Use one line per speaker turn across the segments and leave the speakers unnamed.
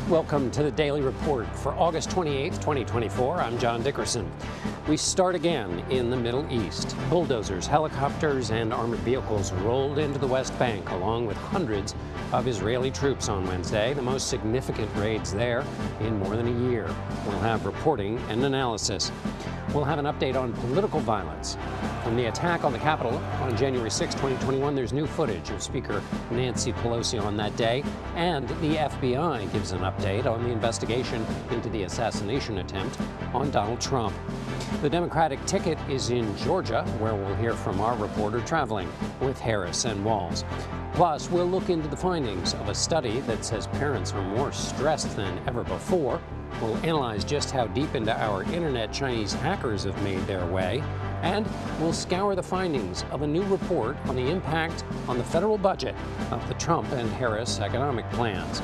Welcome to the Daily Report for August 28th, 2024. I'm John Dickerson. We start again in the Middle East. Bulldozers, helicopters, and armored vehicles rolled into the West Bank along with hundreds of Israeli troops on Wednesday, the most significant raids there in more than a year. We'll have reporting and analysis. We'll have an update on political violence. From the attack on the Capitol on January 6, 2021, there's new footage of Speaker Nancy Pelosi on that day, and the FBI gives an update on the investigation into the assassination attempt on Donald Trump. The Democratic ticket is in Georgia, where we'll hear from our reporter traveling with Harris and Walls. Plus, we'll look into the findings of a study that says parents are more stressed than ever before. We'll analyze just how deep into our internet Chinese hackers have made their way. And we'll scour the findings of a new report on the impact on the federal budget of the Trump and Harris economic plans.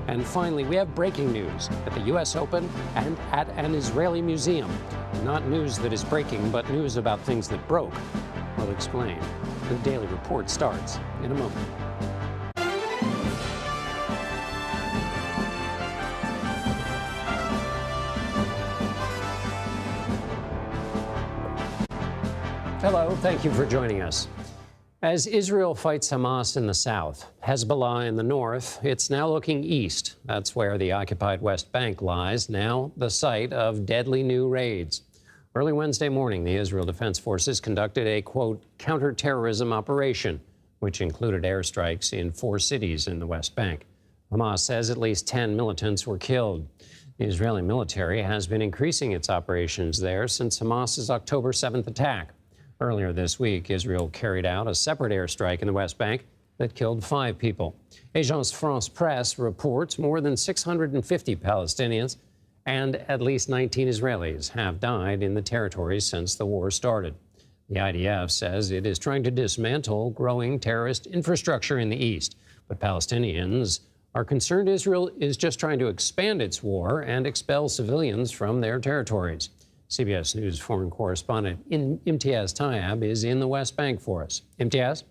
And finally, we have breaking news at the U.S. Open and at an Israeli museum. Not news that is breaking, but news about things that broke. We'll explain. The Daily Report starts in a moment. Hello, thank you for joining us. As Israel fights Hamas in the south, Hezbollah in the north, it's now looking east. That's where the occupied West Bank lies, now the site of deadly new raids. Early Wednesday morning, the Israel Defense Forces conducted a, quote, counterterrorism operation, which included airstrikes in 4 cities in the West Bank. Hamas says at least 10 militants were killed. The Israeli military has been increasing its operations there since Hamas's October 7th attack. Earlier this week, Israel carried out a separate airstrike in the West Bank that killed 5 people. Agence France-Presse reports more than 650 Palestinians and at least 19 Israelis have died in the territory since the war started. The IDF says it is trying to dismantle growing terrorist infrastructure in the east, but Palestinians are concerned Israel is just trying to expand its war and expel civilians from their territories. CBS News foreign correspondent Imtiaz Tyab is in the West Bank for us. Imtiaz?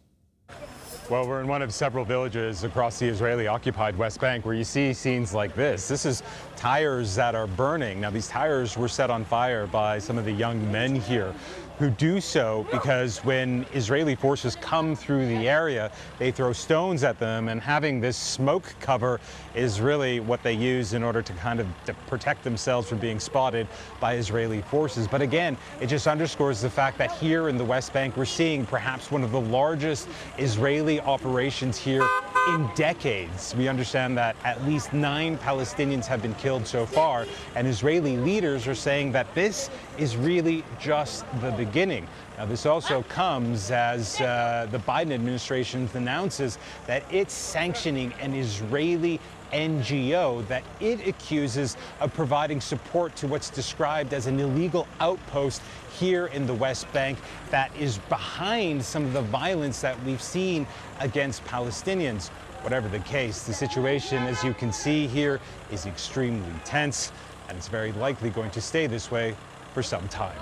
Well, we're in one of several villages across the Israeli-occupied West Bank where you see scenes like this. This is tires that are burning. Now, these tires were set on fire by some of the young men here who do so because when Israeli forces come through the area, they throw stones at them, and having this smoke cover is really what they use in order to kind of protect themselves from being spotted by Israeli forces. But again, it just underscores the fact that here in the West Bank, we're seeing perhaps one of the largest Israeli operations here in decades. We understand that at least 9 Palestinians have been killed so far, and Israeli leaders are saying that this is really just the beginning. Now, this also comes as the Biden administration announces that it's sanctioning an Israeli NGO that it accuses of providing support to what's described as an illegal outpost here in the West Bank that is behind some of the violence that we've seen against Palestinians. Whatever the case, the situation, as you can see here, is extremely tense, and it's very likely going to stay this way for some time.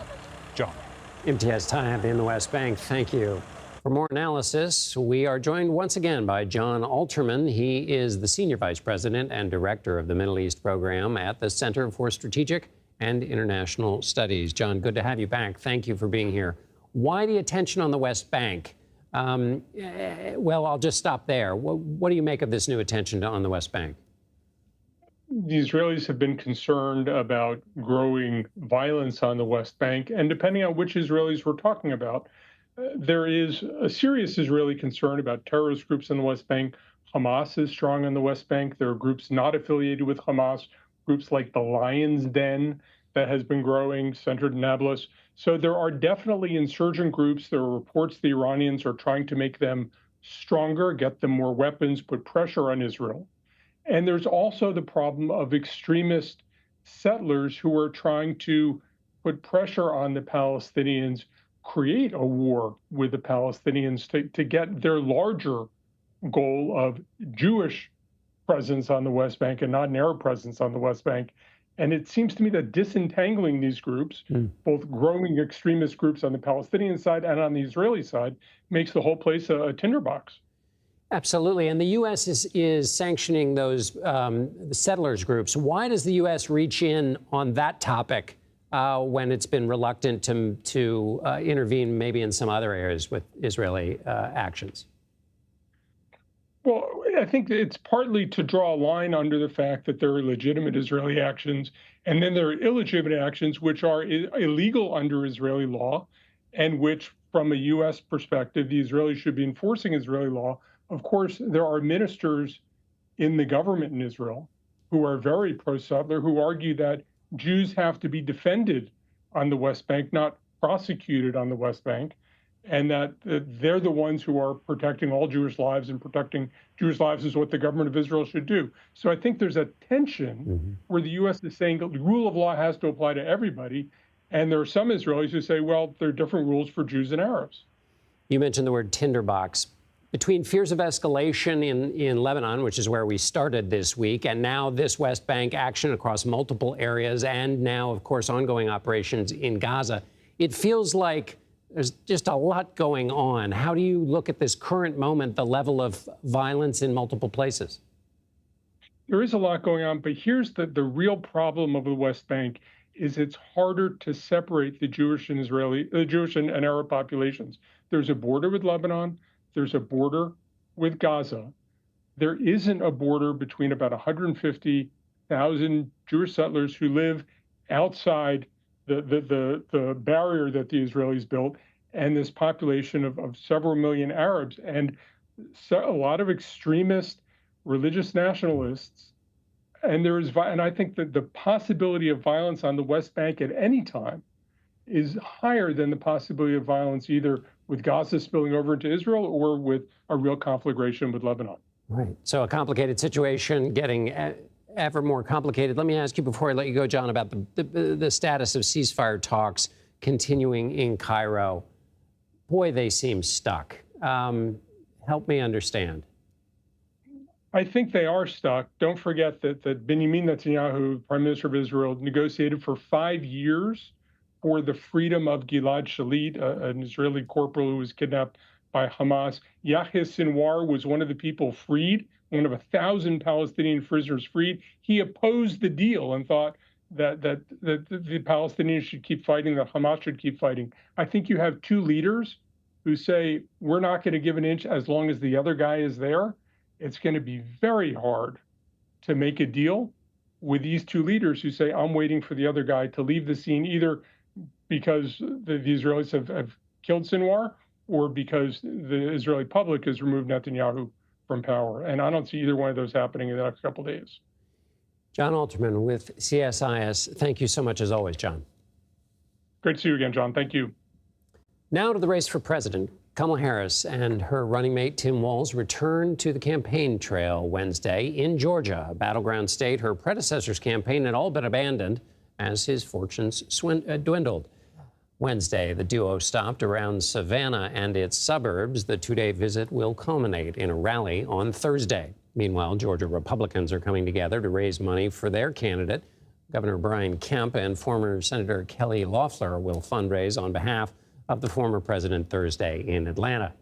John.
Imtiaz Tyab in the West Bank, thank you. For more analysis, we are joined once again by John Alterman. He is the Senior Vice President and Director of the Middle East Program at the Center for Strategic and International Studies. John, good to have you back. Thank you for being here. Why the attention on the West Bank? Well, I'll just stop there. What do you make of this new attention on the West Bank?
The Israelis have been concerned about growing violence on the West Bank, and depending on which Israelis we're talking about, there is a serious Israeli concern about terrorist groups in the West Bank. Hamas is strong in the West Bank. There are groups not affiliated with Hamas, groups like the Lion's Den that has been growing, centered in Nablus. So there are definitely insurgent groups. There are reports the Iranians are trying to make them stronger, get them more weapons, put pressure on Israel. And there's also the problem of extremist settlers who are trying to put pressure on the Palestinians, create a war with the Palestinians to get their larger goal of Jewish presence on the West Bank and not an Arab presence on the West Bank. And it seems to me that disentangling these groups, both growing extremist groups on the Palestinian side and on the Israeli side, makes the whole place a tinderbox.
Absolutely. And the U.S. is sanctioning those the settlers groups. Why does the U.S. reach in on that topic when it's been reluctant to intervene maybe in some other areas with Israeli actions?
Well, I think it's partly to draw a line under the fact that there are legitimate Israeli actions, and then there are illegitimate actions which are illegal under Israeli law, and which, from a U.S. perspective, the Israelis should be enforcing Israeli law. Of course, there are ministers in the government in Israel who are very pro-settler, who argue that Jews have to be defended on the West Bank, not prosecuted on the West Bank, and that they're the ones who are protecting all Jewish lives, and protecting Jewish lives is what the government of Israel should do. So I think there's a tension where the U.S. is saying the rule of law has to apply to everybody, and there are some Israelis who say, well, there are different rules for Jews and Arabs.
You mentioned the word tinderbox. Between fears of escalation in Lebanon, which is where we started this week, and now this West Bank action across multiple areas, and now, of course, ongoing operations in Gaza, it feels like there's just a lot going on. How do you look at this current moment, the level of violence in multiple places?
There is a lot going on, but here's the real problem of the West Bank is it's harder to separate the Jewish and Arab populations. There's a border with Lebanon. There's a border with Gaza. There isn't a border between about 150,000 Jewish settlers who live outside the barrier that the Israelis built, and this population of several million Arabs, and a lot of extremist religious nationalists. And I think that the possibility of violence on the West Bank at any time is higher than the possibility of violence either with Gaza spilling over into Israel or with a real conflagration with Lebanon.
Right. So a complicated situation getting ever more complicated. Let me ask you before I let you go, John, about the status of ceasefire talks continuing in Cairo. Boy, they seem stuck. Help me understand.
I think they are stuck. Don't forget that Benjamin Netanyahu, Prime Minister of Israel, negotiated for 5 years for the freedom of Gilad Shalit, an Israeli corporal who was kidnapped by Hamas. Yahya Sinwar was one of the people freed, one of 1,000 Palestinian prisoners freed. He opposed the deal and thought that the Palestinians should keep fighting, that Hamas should keep fighting. I think you have two leaders who say, we're not going to give an inch as long as the other guy is there. It's going to be very hard to make a deal with these two leaders who say, I'm waiting for the other guy to leave the scene, either because the Israelis have killed Sinwar or because the Israeli public has removed Netanyahu from power. And I don't see either one of those happening in the next couple of days.
John Alterman with CSIS. Thank you so much, as always, John.
Great to see you again, John. Thank you.
Now to the race for president. Kamala Harris and her running mate Tim Walz returned to the campaign trail Wednesday in Georgia, a battleground state her predecessor's campaign had all but abandoned as his fortunes dwindled. Wednesday, the duo stopped around Savannah and its suburbs. The two-day visit will culminate in a rally on Thursday. Meanwhile, Georgia Republicans are coming together to raise money for their candidate. Governor Brian Kemp and former Senator Kelly Loeffler will fundraise on behalf of the former president Thursday in Atlanta.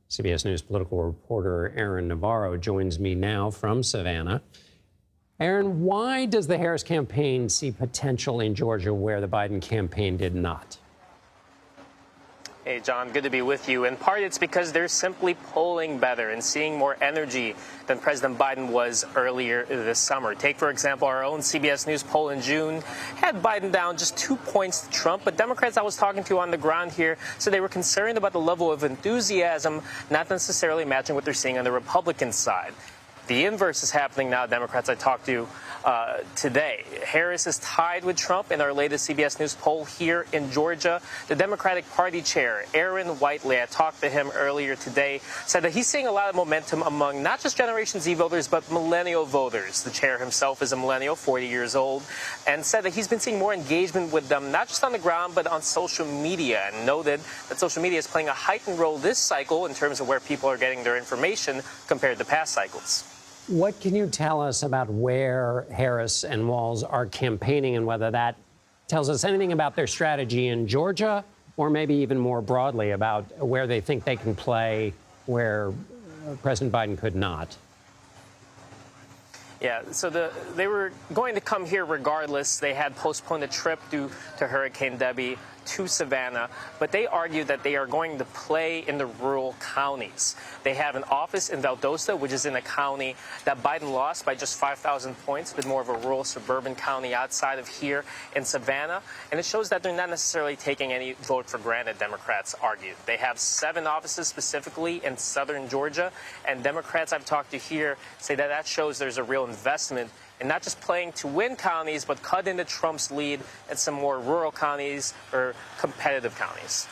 CBS News political reporter Aaron Navarro joins me now from Savannah. Aaron, why does the Harris campaign see potential in Georgia where the Biden campaign did not?
Hey, John, good to be with you. In part, it's because they're simply polling better and seeing more energy than President Biden was earlier this summer. Take, for example, our own CBS News poll in June had Biden down just 2 points to Trump. But Democrats I was talking to on the ground here said they were concerned about the level of enthusiasm, not necessarily matching what they're seeing on the Republican side. The inverse is happening now. Democrats I talked to today. Harris is tied with Trump in our latest CBS News poll here in Georgia. The Democratic Party chair, Aaron Whiteley, I talked to him earlier today, said that he's seeing a lot of momentum among not just Generation Z voters, but millennial voters. The chair himself is a millennial, 40 years old, and said that he's been seeing more engagement with them, not just on the ground, but on social media, and noted that social media is playing a heightened role this cycle in terms of where people are getting their information compared to past cycles.
What can you tell us about where Harris and Walz are campaigning and whether that tells us anything about their strategy in Georgia or maybe even more broadly about where they think they can play, where President Biden could not.
Yeah, so they were going to come here regardless. They had postponed a trip due to Hurricane Debbie to Savannah, but they argue that they are going to play in the rural counties. They have an office in Valdosta, which is in a county that Biden lost by just 5,000 points, but more of a rural suburban county outside of here in Savannah. And it shows that they're not necessarily taking any vote for granted, Democrats argued. They have 7 offices specifically in southern Georgia, and Democrats I've talked to here say that that shows there's a real investment and not just playing to win counties, but cut into Trump's lead in some more rural counties or competitive counties.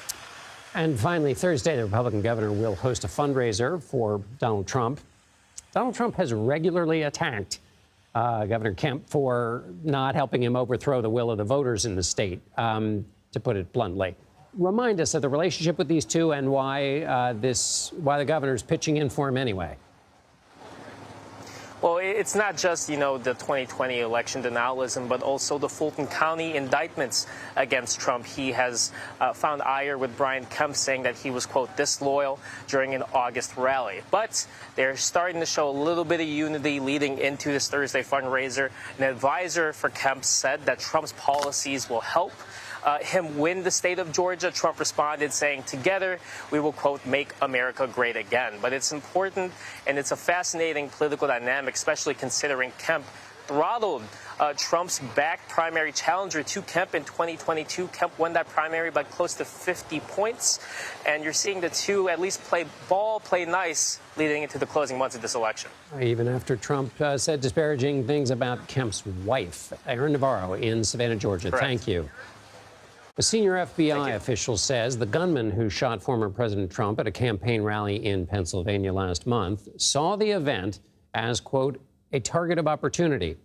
And finally, Thursday, the Republican governor will host a fundraiser for Donald Trump. Donald Trump has regularly attacked Governor Kemp for not helping him overthrow the will of the voters in the state, to put it bluntly. Remind us of the relationship with these two and why the governor's pitching in for him anyway.
Well, it's not just, the 2020 election denialism, but also the Fulton County indictments against Trump. He has found ire with Brian Kemp, saying that he was, quote, disloyal during an August rally. But they're starting to show a little bit of unity leading into this Thursday fundraiser. An advisor for Kemp said that Trump's policies will help him win the state of Georgia. Trump responded saying, together we will, quote, make America great again. But it's important, and it's a fascinating political dynamic, especially considering Kemp throttled Trump's back primary challenger to Kemp in 2022. Kemp won that primary by close to 50 points. And you're seeing the two at least play ball, play nice, leading into the closing months of this election.
Even after Trump said disparaging things about Kemp's wife. Aaron Navarro in Savannah, Georgia.
Correct.
Thank you. A senior FBI official says the gunman who shot former President Trump at a campaign rally in Pennsylvania last month saw the event as, quote, a target of opportunity.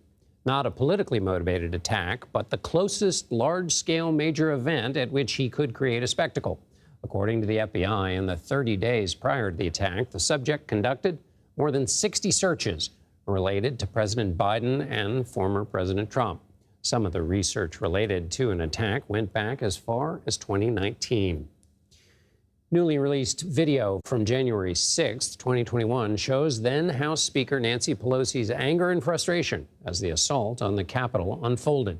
Not a politically motivated attack, but the closest large-scale major event at which he could create a spectacle. According to the FBI, in the 30 days prior to the attack, the subject conducted more than 60 searches related to President Biden and former President Trump. Some of the research related to an attack went back as far as 2019. Newly released video from January 6, 2021 shows then House Speaker Nancy Pelosi's anger and frustration as the assault on the Capitol unfolded.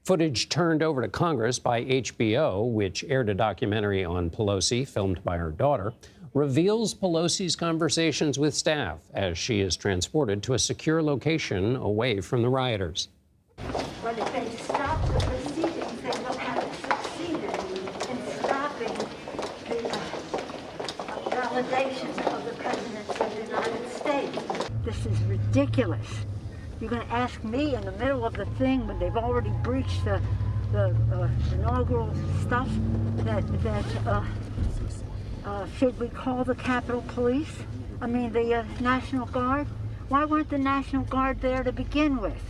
Footage turned over to Congress by HBO, which aired a documentary on Pelosi filmed by her daughter, reveals Pelosi's conversations with staff as she is transported to a secure location away from the rioters.
But if they stop the proceedings, they will have succeeded in stopping the validation of the presidency of the United States. This is ridiculous. You're going to ask me in the middle of the thing when they've already breached the inaugural stuff that should we call the Capitol Police? I mean, the National Guard? Why weren't the National Guard there to begin with?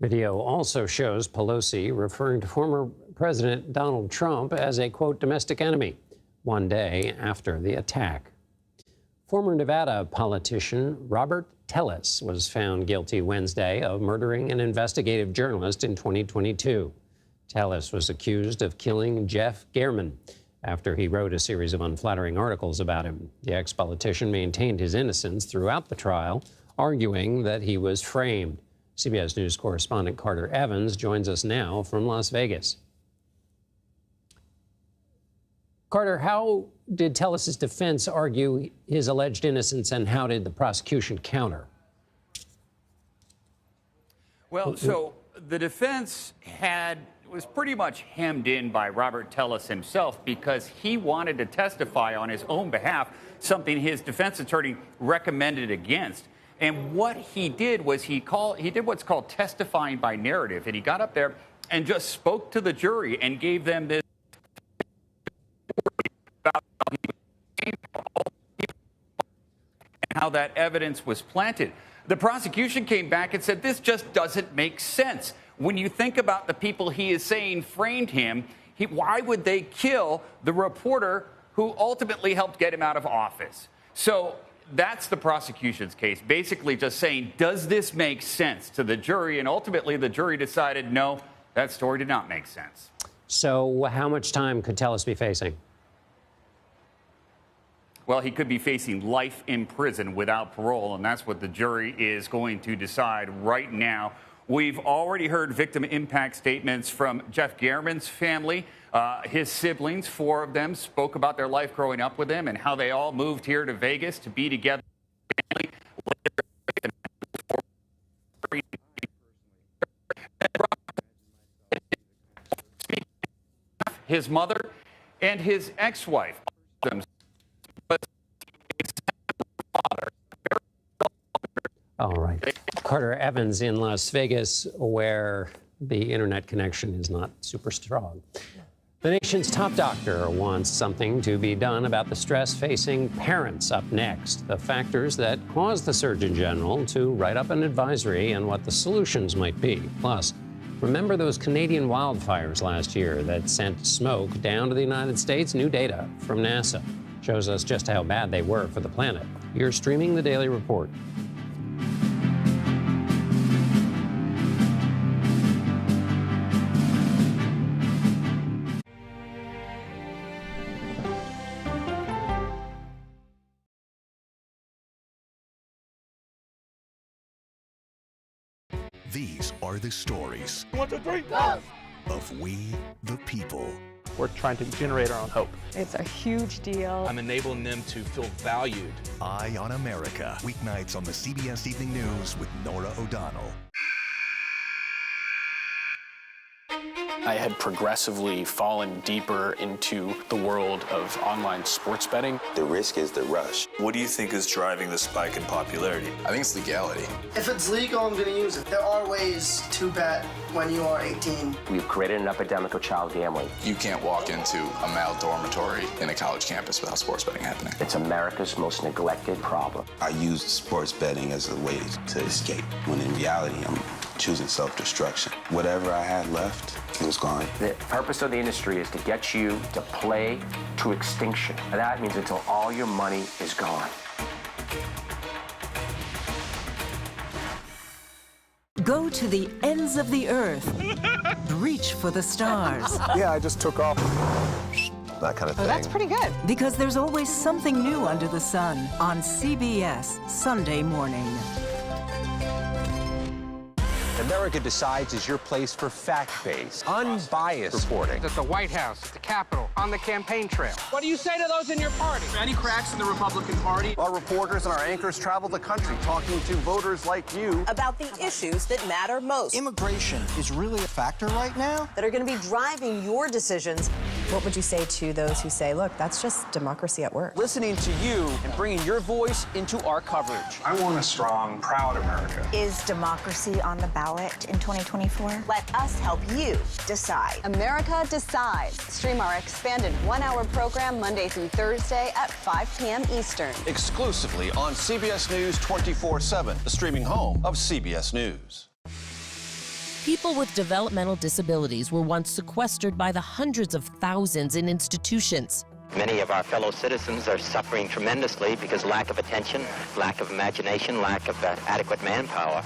Video also shows Pelosi referring to former President Donald Trump as a, quote, domestic enemy, one day after the attack. Former Nevada politician Robert Tellis was found guilty Wednesday of murdering an investigative journalist in 2022. Tellis was accused of killing Jeff Gehrman after he wrote a series of unflattering articles about him. The ex-politician maintained his innocence throughout the trial, arguing that he was framed. CBS News correspondent Carter Evans joins us now from Las Vegas. Carter, how did Tellis's defense argue his alleged innocence, and how did the prosecution counter?
Well, so the defense was pretty much hemmed in by Robert Tellis himself because he wanted to testify on his own behalf, something his defense attorney recommended against. And what he did was he did what's called testifying by narrative. And he got up there and just spoke to the jury and gave them this about how that evidence was planted. The prosecution came back and said, this just doesn't make sense. When you think about the people he is saying framed him, why would they kill the reporter who ultimately helped get him out of office? So that's the prosecution's case, basically just saying, does this make sense to the jury? And ultimately, the jury decided, no, that story did not make sense.
So how much time could Tellis be facing?
Well, he could be facing life in prison without parole, and that's what the jury is going to decide right now. We've already heard victim impact statements from Jeff Gehrman's family. His siblings, 4 of them, spoke about their life growing up with him and how they all moved here to Vegas to be together. His mother and his ex-wife.
All right. Carter Evans in Las Vegas, where the internet connection is not super strong. The nation's top doctor wants something to be done about the stress facing parents. Up next, the factors that caused the Surgeon General to write up an advisory and what the solutions might be. Plus, remember those Canadian wildfires last year that sent smoke down to the United States? New data from NASA shows us just how bad they were for the planet. You're streaming the Daily Report.
These are the stories
1, 2, 3, go!
of we, the people.
We're trying to generate our own hope.
It's a huge deal.
I'm enabling them to feel valued.
Eye on America. Weeknights on the CBS Evening News with Nora O'Donnell.
I had progressively fallen deeper into the world of online sports betting.
The risk is the rush.
What do you think is driving the spike in popularity?
I think it's legality.
If it's legal, I'm going to use it. There are ways to bet when you are 18.
We've created an epidemic of child gambling.
You can't walk into a male dormitory in a college campus without sports betting happening.
It's America's most neglected problem.
I used sports betting as a way to escape, when in reality, I'm choosing self-destruction. Whatever I had left, it was gone.
The purpose of the industry is to get you to play to extinction. And that means until all your money is gone.
Go to the ends of the earth. Reach for the stars.
Yeah, I just took off. That kind of thing.
Oh, that's pretty good. Because there's always something new under the sun on CBS Sunday morning.
America Decides is your place for fact-based, unbiased reporting.
At the White House, at the Capitol, on the campaign trail.
What do you say to those in your party?
Any cracks in the Republican Party?
Our reporters and our anchors travel the country talking to voters like you
about the issues that matter most.
Immigration is really a factor right now
that are going to be driving your decisions.
What would you say to those who say, look, that's just democracy at work?
Listening to you and bringing your voice into our coverage.
I want a strong, proud America.
Is democracy on the ballot in 2024?
Let us help you decide.
America Decides. Stream our expanded 1-hour program Monday through Thursday at 5 p.m. Eastern.
Exclusively on CBS News 24/7, the streaming home of CBS News.
People with developmental disabilities were once sequestered by the hundreds of thousands in institutions.
Many of our fellow citizens are suffering tremendously because lack of attention, lack of imagination, lack of adequate manpower.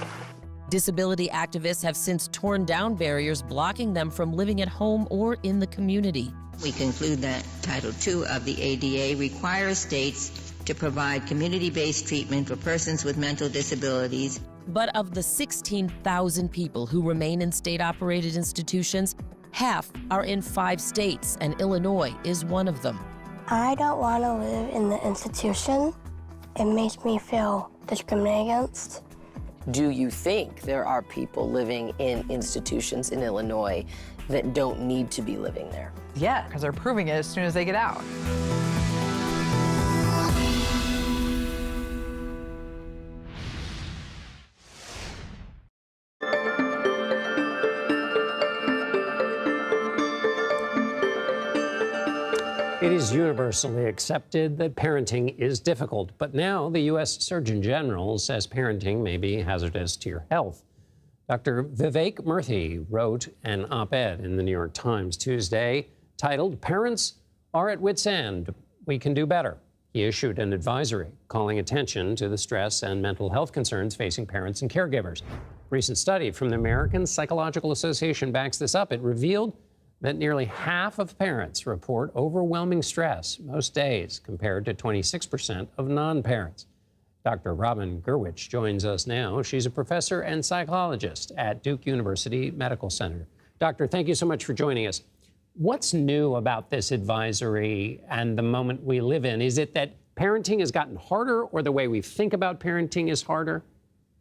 Disability activists have since torn down barriers blocking them from living at home or in the community.
We conclude that Title II of the ADA requires states to provide community-based treatment for persons with mental disabilities.
But of the 16,000 people who remain in state-operated institutions, half are in 5 states, and Illinois is one of them.
I don't want to live in the institution. It makes me feel discriminated against.
Do you think there are people living in institutions in Illinois that don't need to be living there?
Yeah, because they're proving it as soon as they get out.
It is universally accepted that parenting is difficult, but now the U.S. Surgeon General says parenting may be hazardous to your health. Dr. Vivek Murthy wrote an op-ed in the New York Times Tuesday titled, "Parents are at wit's end. We can do better." He issued an advisory calling attention to the stress and mental health concerns facing parents and caregivers. A recent study from the American Psychological Association backs this up. It revealed that nearly half of parents report overwhelming stress most days, compared to 26% of non-parents. Dr. Robin Gurwitch joins us now. She's a professor and psychologist at Duke University Medical Center. Doctor, thank you so much for joining us. What's new about this advisory and the moment we live in? Is it that parenting has gotten harder, or the way we think about parenting is harder?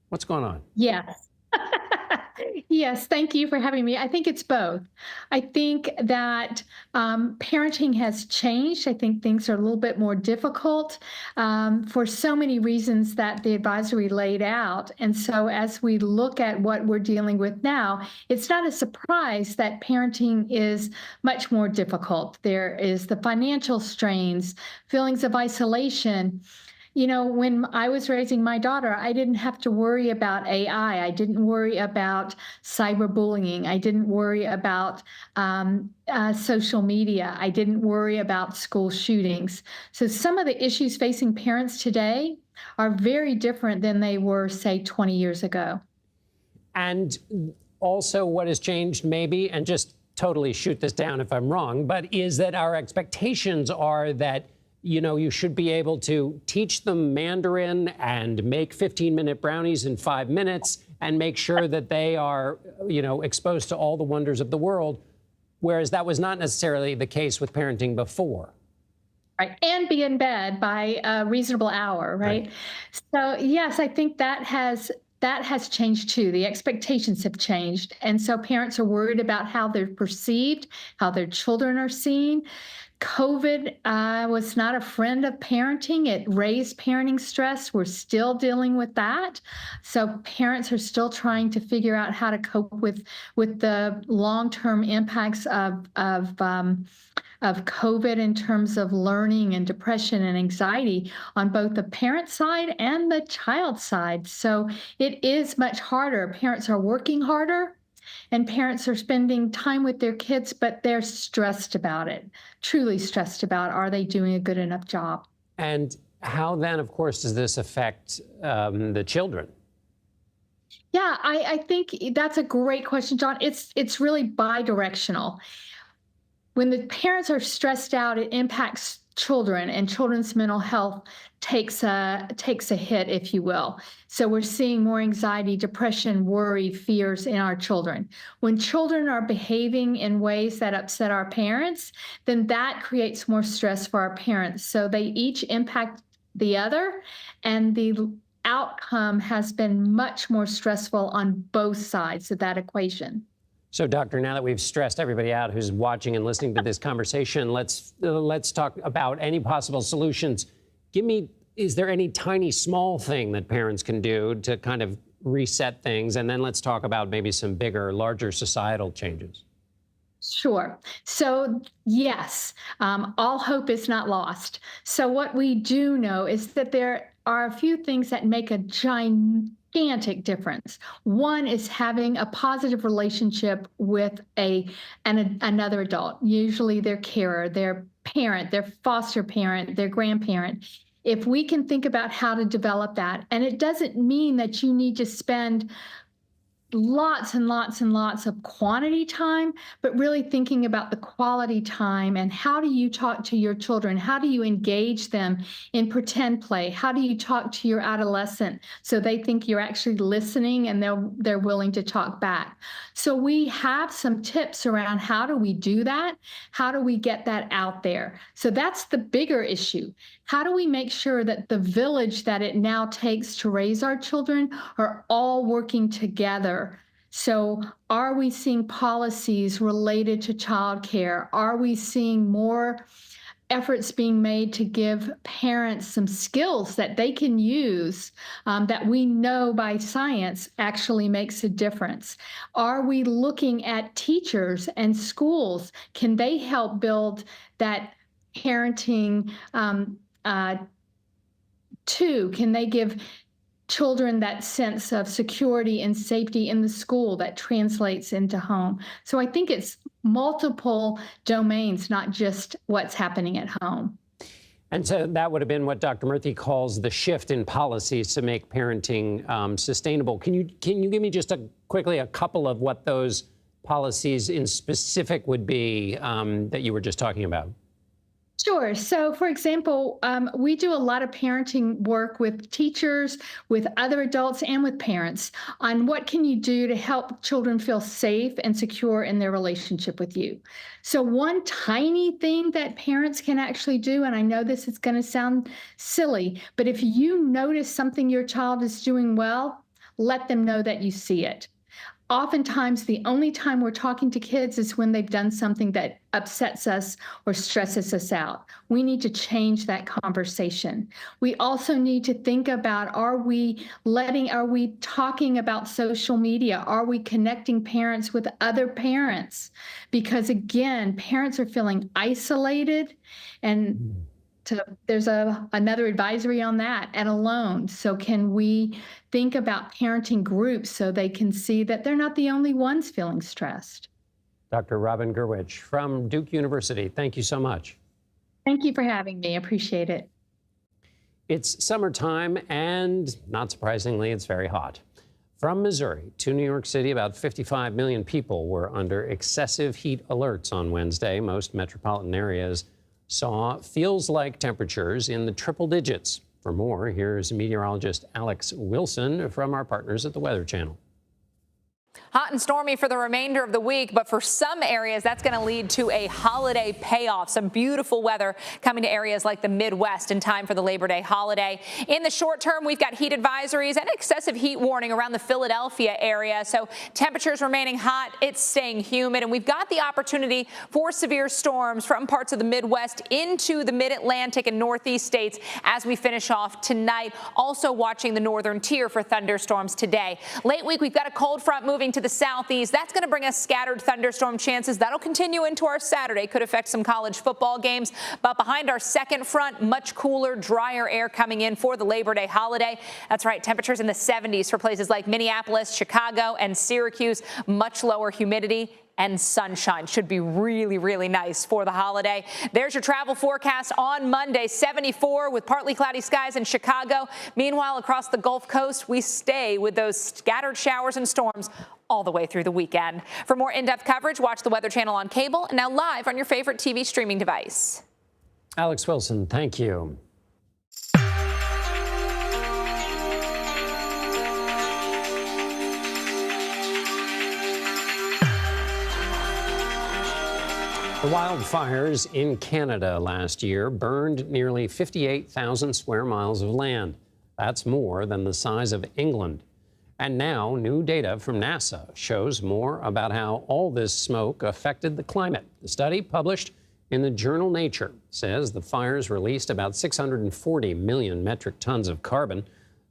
What's going on?
Yes. Yes, thank you for having me. I think it's both. I think that parenting has changed. I think things are a little bit more difficult for so many reasons that the advisory laid out. And so as we look at what we're dealing with now, it's not a surprise that parenting is much more difficult. There is the financial strains, feelings of isolation. You know, when I was raising my daughter, I didn't have to worry about AI. I didn't worry about cyberbullying. I didn't worry about social media. I didn't worry about school shootings. So some of the issues facing parents today are very different than they were, say, 20 years ago.
And also what has changed maybe, and just totally shoot this down if I'm wrong, but is that our expectations are that you should be able to teach them Mandarin and make 15-minute brownies in 5 minutes and make sure that they are, exposed to all the wonders of the world, whereas that was not necessarily the case with parenting before.
Right, and be in bed by a reasonable hour, right? So, yes, I think that has changed too. The expectations have changed. And so parents are worried about how they're perceived, how their children are seen. COVID was not a friend of parenting. It raised parenting stress. We're still dealing with that. So parents are still trying to figure out how to cope with the long-term impacts of COVID in terms of learning and depression and anxiety on both the parent side and the child side. So it is much harder. Parents are working harder. And parents are spending time with their kids, but they're stressed about it, truly stressed about, are they doing a good enough job?
And how then, of course, does this affect the children?
Yeah, I think that's a great question, John. It's really bi-directional. When the parents are stressed out, it impacts children, and children's mental health takes a hit, if you will. So we're seeing more anxiety, depression, worry, fears in our children. When children are behaving in ways that upset our parents, then that creates more stress for our parents. So they each impact the other, and the outcome has been much more stressful on both sides of that equation.
So, Doctor, now that we've stressed everybody out who's watching and listening to this conversation, let's talk about any possible solutions. Is there any tiny small thing that parents can do to kind of reset things? And then let's talk about maybe some bigger, larger societal changes.
Sure. So, yes, all hope is not lost. So what we do know is that there are a few things that make a gigantic difference. One is having a positive relationship with another adult, usually their carer, their parent, their foster parent, their grandparent. If we can think about how to develop that, and it doesn't mean that you need to spend lots and lots and lots of quantity time, but really thinking about the quality time and how do you talk to your children? How do you engage them in pretend play? How do you talk to your adolescent so they think you're actually listening and they're willing to talk back? So we have some tips around how do we do that? How do we get that out there? So that's the bigger issue. How do we make sure that the village that it now takes to raise our children are all working together? So are we seeing policies related to childcare? Are we seeing more efforts being made to give parents some skills that they can use that we know by science actually makes a difference? Are we looking at teachers and schools? Can they help build that parenting Can they give children that sense of security and safety in the school that translates into home? So I think it's multiple domains, not just what's happening at home.
And so that would have been what Dr. Murthy calls the shift in policies to make parenting sustainable. Can you give me just quickly a couple of what those policies in specific would be that you were just talking about?
Sure. So, for example, we do a lot of parenting work with teachers, with other adults, and with parents on what can you do to help children feel safe and secure in their relationship with you. So one tiny thing that parents can actually do, and I know this is going to sound silly, but if you notice something your child is doing well, let them know that you see it. Oftentimes, the only time we're talking to kids is when they've done something that upsets us or stresses us out. We need to change that conversation. We also need to think about, are we talking about social media? Are we connecting parents with other parents? Because again, parents are feeling isolated, and there's another advisory on that, and alone. So can we think about parenting groups so they can see that they're not the only ones feeling stressed?
Dr. Robin Gurwitch from Duke University, thank you so much.
Thank you for having me. I appreciate it.
It's summertime, and not surprisingly, it's very hot. From Missouri to New York City, about 55 million people were under excessive heat alerts on Wednesday. Most metropolitan areas saw feels-like temperatures in the triple digits. For more, here's meteorologist Alex Wilson from our partners at the Weather Channel.
Hot and stormy for the remainder of the week, but for some areas, that's going to lead to a holiday payoff. Some beautiful weather coming to areas like the Midwest in time for the Labor Day holiday. In the short term, we've got heat advisories and excessive heat warning around the Philadelphia area. So temperatures remaining hot, it's staying humid, and we've got the opportunity for severe storms from parts of the Midwest into the mid-Atlantic and Northeast states as we finish off tonight. Also watching the northern tier for thunderstorms today. Late week, we've got a cold front moving to the southeast. That's going to bring us scattered thunderstorm chances. That'll continue into our Saturday. Could affect some college football games. But behind our second front, much cooler, drier air coming in for the Labor Day holiday. That's right. Temperatures in the 70s for places like Minneapolis, Chicago, and Syracuse. Much lower humidity and sunshine. Should be really, really nice for the holiday. There's your travel forecast on Monday. 74 with partly cloudy skies in Chicago. Meanwhile, across the Gulf Coast, we stay with those scattered showers and storms all the way through the weekend. For more in-depth coverage, watch the Weather Channel on cable and now live on your favorite TV streaming device.
Alex Wilson, thank you. The wildfires in Canada last year burned nearly 58,000 square miles of land. That's more than the size of England. And now, new data from NASA shows more about how all this smoke affected the climate. The study, published in the journal Nature, says the fires released about 640 million metric tons of carbon.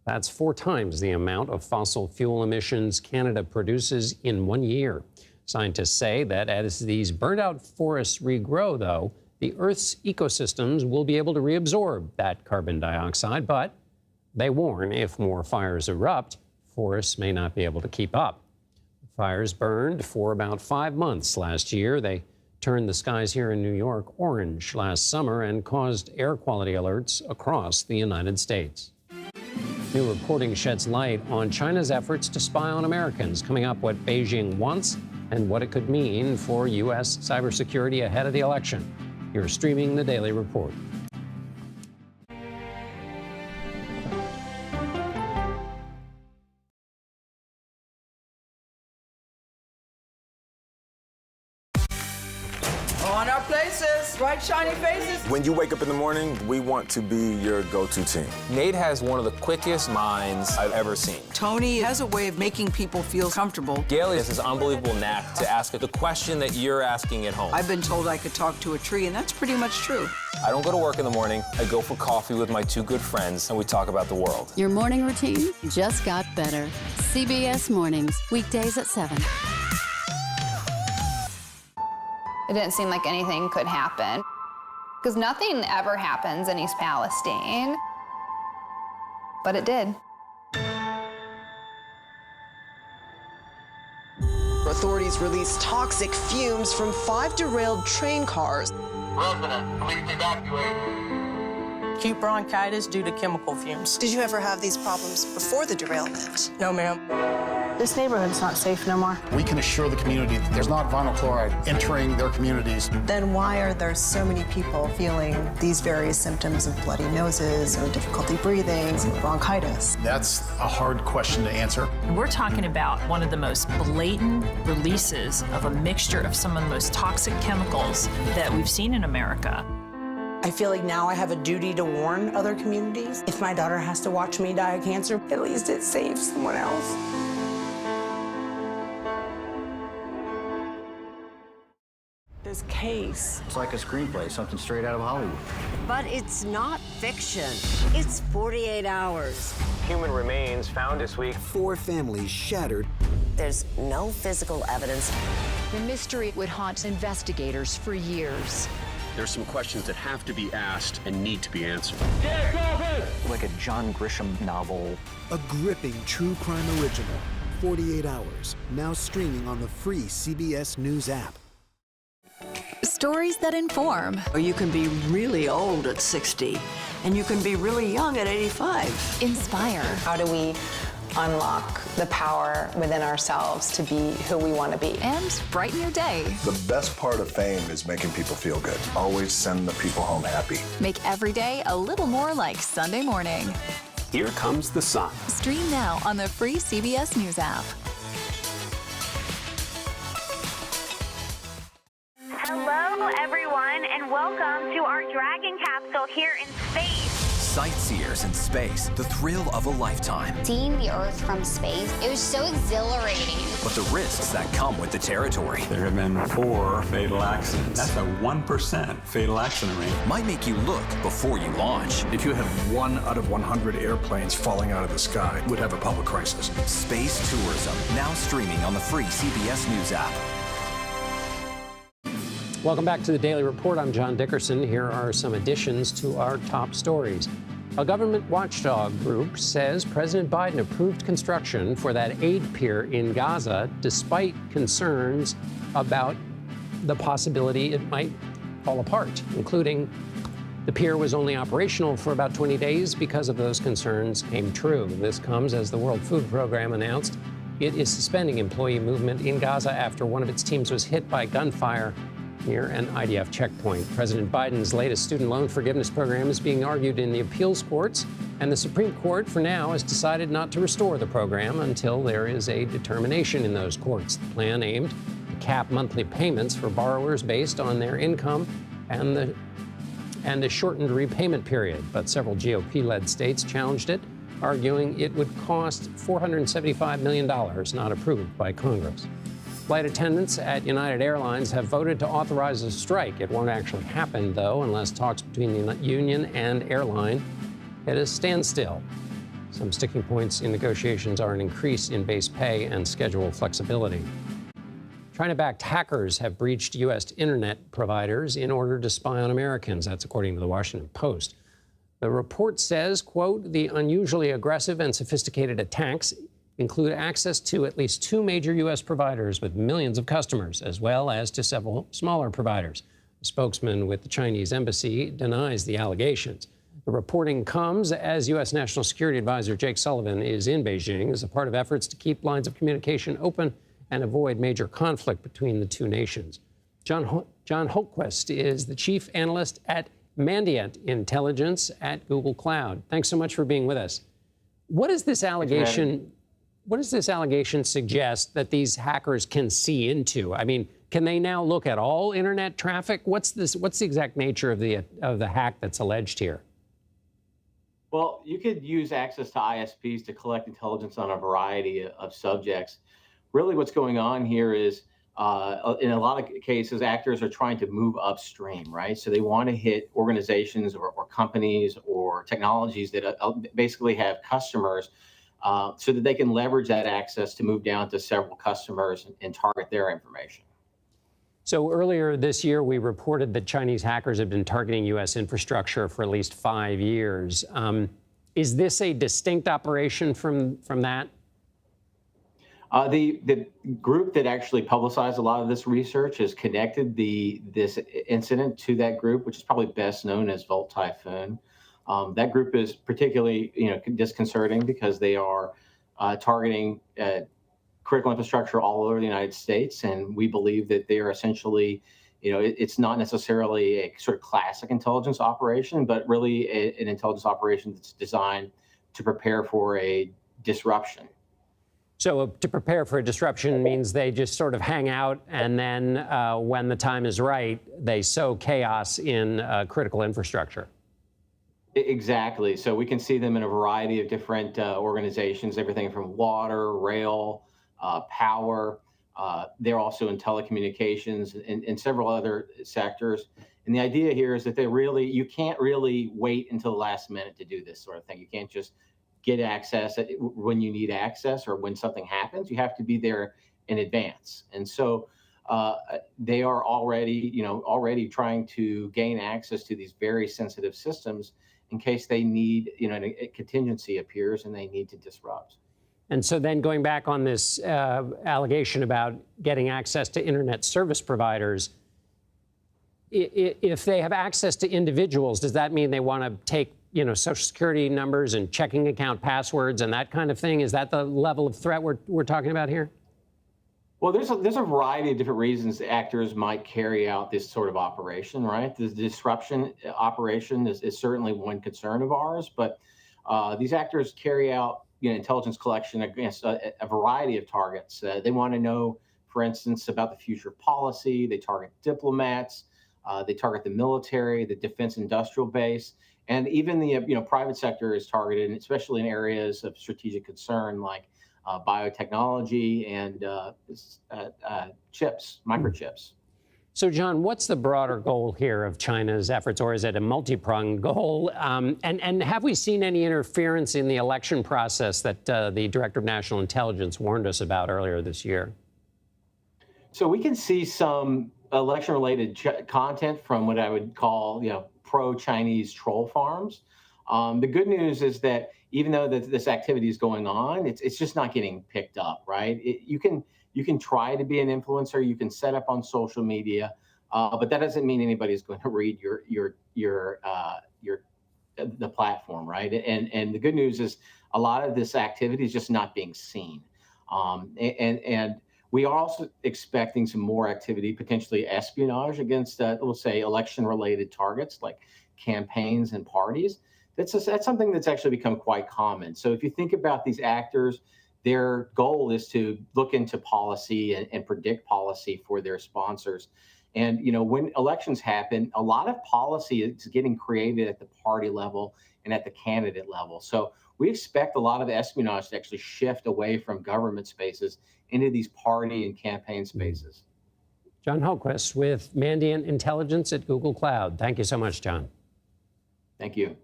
That's 4 times the amount of fossil fuel emissions Canada produces in 1 year. Scientists say that as these burned-out forests regrow, though, the Earth's ecosystems will be able to reabsorb that carbon dioxide, but they warn if more fires erupt, forests may not be able to keep up. The fires burned for about 5 months last year. They turned the skies here in New York orange last summer and caused air quality alerts across the United States. New reporting sheds light on China's efforts to spy on Americans, coming up what Beijing wants and what it could mean for U.S. cybersecurity ahead of the election. You're streaming the Daily Report.
On our places, bright shiny faces.
When you wake up in the morning, we want to be your go-to team.
Nate has one of the quickest minds I've ever seen.
Tony has a way of making people feel comfortable.
Gail has this unbelievable knack to ask the question that you're asking at home.
I've been told I could talk to a tree, and that's pretty much true.
I don't go to work in the morning. I go for coffee with my 2 good friends, and we talk about the world.
Your morning routine just got better. CBS Mornings, weekdays at 7.
It didn't seem like anything could happen, because nothing ever happens in East Palestine, but it did.
Authorities released toxic fumes from 5 derailed train cars.
Resident, please evacuate.
Acute bronchitis due to chemical fumes.
Did you ever have these problems before the derailment?
No, ma'am.
This neighborhood's not safe no more.
We can assure the community that there's not vinyl chloride entering their communities.
Then why are there so many people feeling these various symptoms of bloody noses or difficulty breathing, bronchitis?
That's a hard question to answer.
We're talking about one of the most blatant releases of a mixture of some of the most toxic chemicals that we've seen in America.
I feel like now I have a duty to warn other communities. If my daughter has to watch me die of cancer, at least it saves someone else.
This case.
It's like a screenplay, something straight out of Hollywood.
But it's not fiction. It's 48 hours.
Human remains found this week.
4 families shattered.
There's no physical evidence.
The mystery would haunt investigators for years.
There's some questions that have to be asked and need to be answered.
Like a John Grisham novel.
A gripping true crime original. 48 hours. Now streaming on the free CBS News app.
Stories that inform.
You can be really old at 60, and you can be really young at 85.
Inspire.
How do we unlock the power within ourselves to be who we want to be?
And brighten your day.
The best part of fame is making people feel good. Always send the people home happy.
Make every day a little more like Sunday morning.
Here comes the sun.
Stream now on the free CBS News app.
Hello, everyone, and welcome to our Dragon capsule here in space.
Sightseers in space, the thrill of a lifetime.
Seeing the Earth from space, it was so exhilarating.
But the risks that come with the territory.
There have been 4 fatal accidents. That's a 1% fatal accident rate.
Might make you look before you launch.
If you had 1 out of 100 airplanes falling out of the sky, we'd have a public crisis.
Space tourism, now streaming on the free CBS News app.
Welcome back to the Daily Report. I'm John Dickerson. Here are some additions to our top stories. A government watchdog group says President Biden approved construction for that aid pier in Gaza, despite concerns about the possibility it might fall apart, including the pier was only operational for about 20 days because of those concerns came true. This comes as the World Food Program announced it is suspending employee movement in Gaza after one of its teams was hit by gunfire near an IDF checkpoint. President Biden's latest student loan forgiveness program is being argued in the appeals courts, and the Supreme Court, for now, has decided not to restore the program until there is a determination in those courts. The plan aimed to cap monthly payments for borrowers based on their income and the shortened repayment period. But several GOP-led states challenged it, arguing it would cost $475 million, not approved by Congress. Flight attendants at United Airlines have voted to authorize a strike. It won't actually happen, though, unless talks between the union and airline hit a standstill. Some sticking points in negotiations are an increase in base pay and schedule flexibility. China-backed hackers have breached U.S. internet providers in order to spy on Americans. That's according to the Washington Post. The report says, quote, the unusually aggressive and sophisticated attacks include access to at least 2 major U.S. providers with millions of customers, as well as to several smaller providers. A spokesman with the Chinese embassy denies the allegations. The reporting comes as U.S. National Security Advisor Jake Sullivan is in Beijing as a part of efforts to keep lines of communication open and avoid major conflict between the 2 nations. John Holtquist is the chief analyst at Mandiant Intelligence at Google Cloud. Thanks so much for being with us. What is this allegation? What does this allegation suggest that these hackers can see into? I mean, can they now look at all internet traffic? What's the exact nature of the hack that's alleged here?
Well, you could use access to ISPs to collect intelligence on a variety of subjects. Really, what's going on here is, in a lot of cases, actors are trying to move upstream, right? So they want to hit organizations or companies or technologies that basically have customers, so that they can leverage that access to move down to several customers and target their information.
So earlier this year, we reported that Chinese hackers have been targeting U.S. infrastructure for at least 5 years. Is this a distinct operation from that?
The group that actually publicized a lot of this research has connected this incident to that group, which is probably best known as Volt Typhoon. That group is particularly, disconcerting because they are targeting critical infrastructure all over the United States, and we believe that they are essentially, it's not necessarily a sort of classic intelligence operation, but really an intelligence operation that's designed to prepare for a disruption.
So to prepare for a disruption means they just sort of hang out, and then when the time is right, they sow chaos in critical infrastructure.
Exactly. So we can see them in a variety of different organizations, everything from water, rail, power. They're also in telecommunications and several other sectors. And the idea here is that you can't really wait until the last minute to do this sort of thing. You can't just get access when you need access or when something happens. You have to be there in advance. And so they are already trying to gain access to these very sensitive systems in case they need, a contingency appears and they need to disrupt.
And so then going back on this allegation about getting access to internet service providers, if they have access to individuals, does that mean they want to take, Social Security numbers and checking account passwords and that kind of thing? Is that the level of threat we're talking about here?
Well, there's a variety of different reasons actors might carry out this sort of operation, right? The disruption operation is certainly one concern of ours, but these actors carry out intelligence collection against a variety of targets. They want to know, for instance, about the future of policy. They target diplomats. They target the military, the defense industrial base, and even the private sector is targeted, especially in areas of strategic concern like biotechnology and chips, microchips.
So, John, what's the broader goal here of China's efforts, or is it a multi-pronged goal? And have we seen any interference in the election process that the Director of National Intelligence warned us about earlier this year?
So we can see some election-related content from what I would call, pro-Chinese troll farms. The good news is that even though this activity is going on, it's just not getting picked up, right? You can try to be an influencer, you can set up on social media, but that doesn't mean anybody's going to read the platform, right? And the good news is a lot of this activity is just not being seen, and we are also expecting some more activity, potentially espionage against, we'll say, election-related targets like campaigns and parties. That's something that's actually become quite common. So if you think about these actors, their goal is to look into policy and predict policy for their sponsors. And, when elections happen, a lot of policy is getting created at the party level and at the candidate level. So we expect a lot of espionage to actually shift away from government spaces into these party and campaign spaces.
John Hultquist with Mandiant Intelligence at Google Cloud. Thank you so much, John.
Thank you.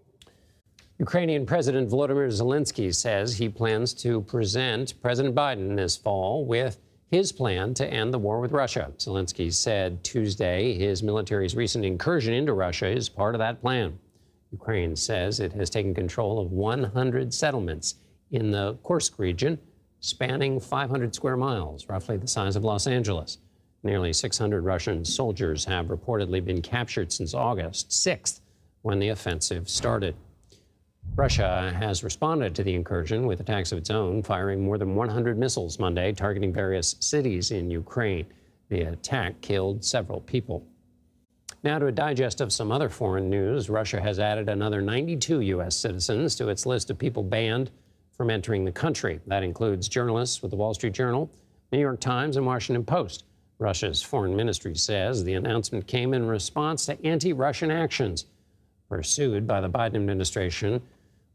Ukrainian President Volodymyr Zelensky says he plans to present President Biden this fall with his plan to end the war with Russia. Zelensky said Tuesday his military's recent incursion into Russia is part of that plan. Ukraine says it has taken control of 100 settlements in the Kursk region, spanning 500 square miles, roughly the size of Los Angeles. Nearly 600 Russian soldiers have reportedly been captured since August 6th, when the offensive started. Russia has responded to the incursion with attacks of its own, firing more than 100 missiles Monday, targeting various cities in Ukraine. The attack killed several people. Now to a digest of some other foreign news. Russia has added another 92 U.S. citizens to its list of people banned from entering the country. That includes journalists with the Wall Street Journal, New York Times, and Washington Post. Russia's foreign ministry says the announcement came in response to anti-Russian actions pursued by the Biden administration.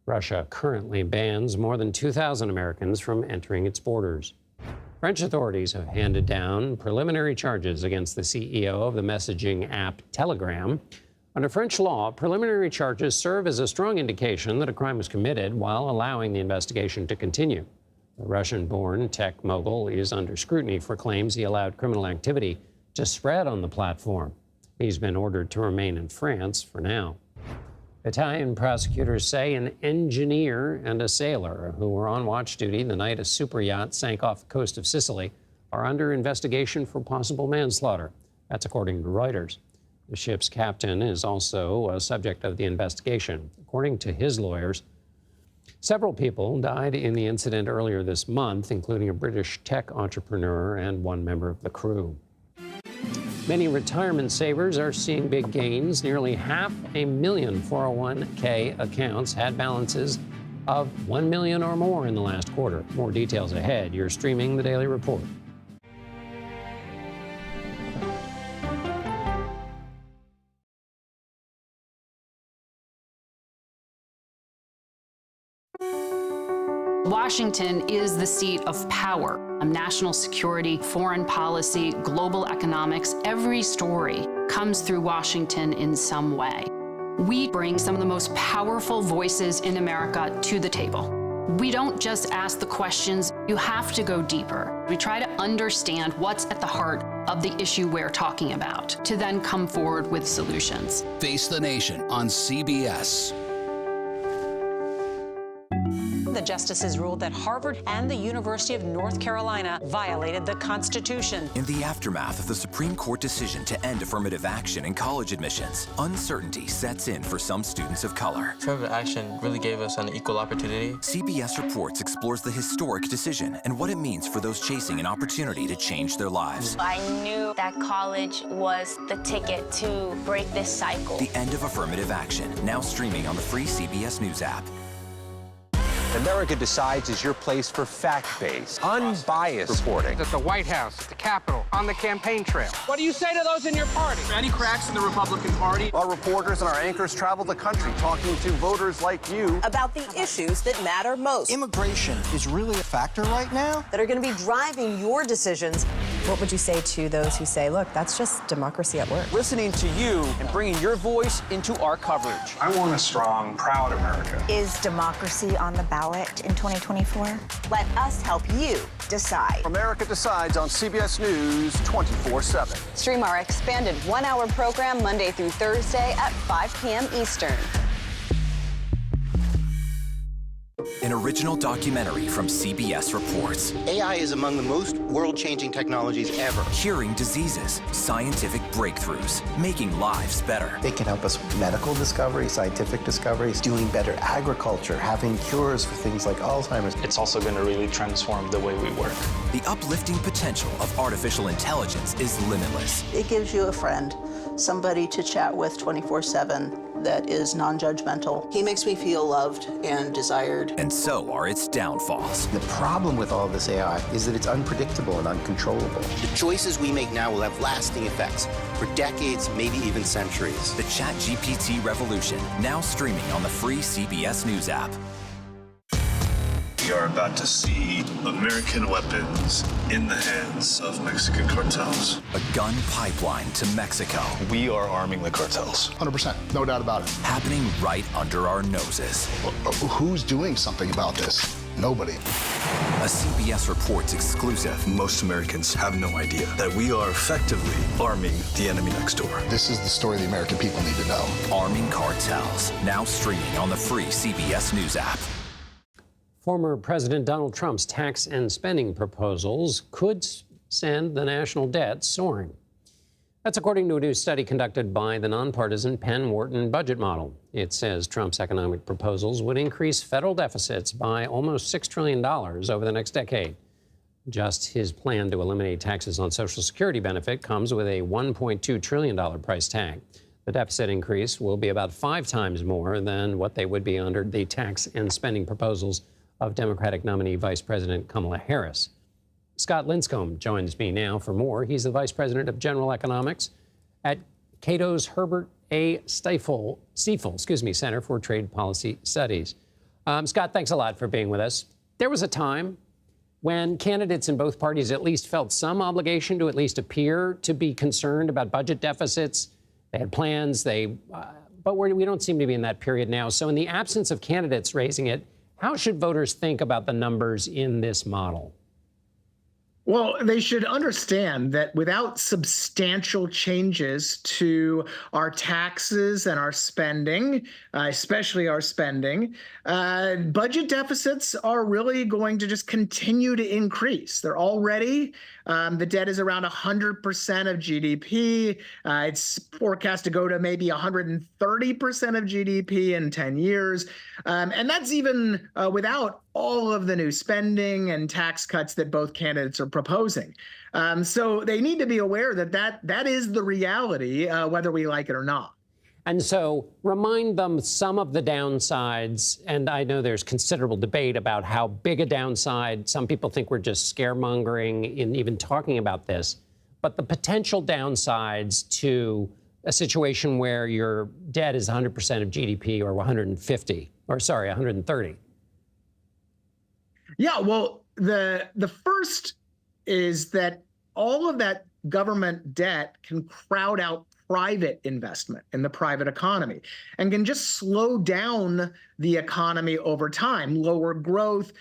Russia currently bans more than 2,000 Americans from entering its borders. French authorities have handed down preliminary charges against the CEO of the messaging app Telegram. Under French law, preliminary charges serve as a strong indication that a crime was committed while allowing the investigation to continue. The Russian-born tech mogul is under scrutiny for claims he allowed criminal activity to spread on the platform. He's been ordered to remain in France for now. Italian prosecutors say an engineer and a sailor who were on watch duty the night a superyacht sank off the coast of Sicily are under investigation for possible manslaughter. That's according to Reuters. The ship's captain is also a subject of the investigation. According to his lawyers, Several people died in the incident earlier this month, including a British tech entrepreneur and one member of the crew. Many retirement savers are seeing big gains. Nearly 500,000 401k accounts had balances of $1 million or more in the last quarter. More details ahead. You're streaming The Daily Report.
Washington is the seat of power. National security, foreign policy, global economics, every story comes through Washington in some way. We bring some of the most powerful voices in America to the table. We don't just ask the questions, you have to go deeper. We try to understand what's at the heart of the issue we're talking about, to then come forward with solutions.
Face the Nation on CBS.
The justices ruled that Harvard and the University of North Carolina violated the Constitution.
In the aftermath of the Supreme Court decision to end affirmative action in college admissions, uncertainty sets in for some students of color.
Affirmative action really gave us an equal opportunity.
CBS Reports explores the historic decision and what it means for those chasing an opportunity to change their lives.
I knew that college was the ticket to break this cycle.
The end of affirmative action, now streaming on the free CBS News app.
America Decides is your place for fact-based, unbiased reporting.
At the White House, at the Capitol, on the campaign trail.
What do you say to those in your party?
Any cracks in the Republican Party? Our reporters and our anchors travel the country talking to voters like you
about the issues that matter most.
Immigration is really a factor right now
that are going to be driving your decisions.
What would you say to those who say, look, that's just democracy at work?
Listening to you and bringing your voice into our coverage.
I want a strong, proud America.
Is democracy on the ballot in 2024?
Let us help you decide.
America Decides on CBS News 24/7.
Stream our expanded one-hour program Monday through Thursday at 5 p.m. Eastern.
An original documentary from CBS Reports.
AI is among the most world-changing technologies ever.
Curing diseases, scientific breakthroughs, making lives better.
They can help us with medical discoveries, scientific discoveries, doing better agriculture, having cures for things like Alzheimer's.
It's also going to really transform the way we work.
The uplifting potential of artificial intelligence is limitless.
It gives you a friend, somebody to chat with 24/7 that is non-judgmental. He makes me feel loved and desired.
And so are its downfalls.
The problem with all this AI is that it's unpredictable and uncontrollable.
The choices we make now will have lasting effects for decades, maybe even centuries.
The ChatGPT revolution, now streaming on the free CBS News app.
We are about to see American weapons in the hands of Mexican cartels.
A gun pipeline to Mexico.
We are arming the cartels.
100%, no doubt about it.
Happening right under our noses.
Who's doing something about this? Nobody.
A CBS Reports exclusive.
Most Americans have no idea that we are effectively arming the enemy next door.
This is the story the American people need to know.
Arming cartels, now streaming on the free CBS News app.
Former President Donald Trump's tax and spending proposals could send the national debt soaring. That's according to a new study conducted by the nonpartisan Penn Wharton budget model. It says Trump's economic proposals would increase federal deficits by almost $6 trillion over the next decade. Just his plan to eliminate taxes on Social Security benefit comes with a $1.2 trillion price tag. The deficit increase will be about 5 times more than what they would be under the tax and spending proposals of Democratic nominee Vice President Kamala Harris. Scott Linscomb joins me now for more. He's the Vice President of General Economics at Cato's Herbert A. Stiefel Center for Trade Policy Studies. Scott, thanks a lot for being with us. There was a time when candidates in both parties at least felt some obligation to at least appear to be concerned about budget deficits. They had plans, but we don't seem to be in that period now. So in the absence of candidates raising it, how should voters think about the numbers in this model?
Well, they should understand that without substantial changes to our taxes and our spending, especially our spending, budget deficits are really going to just continue to increase. They're already, the debt is around 100% of GDP. It's forecast to go to maybe 130% of GDP in 10 years. And that's even without all of the new spending and tax cuts that both candidates are proposing. So they need to be aware that is the reality, whether we like it or not.
And so remind them some of the downsides. And I know there's considerable debate about how big a downside. Some people think we're just scaremongering in even talking about this. But the potential downsides to a situation where your debt is 100% of GDP or 130.
Yeah, well, the first is that all of that government debt can crowd out private investment in the private economy and can just slow down the economy over time. Lower growth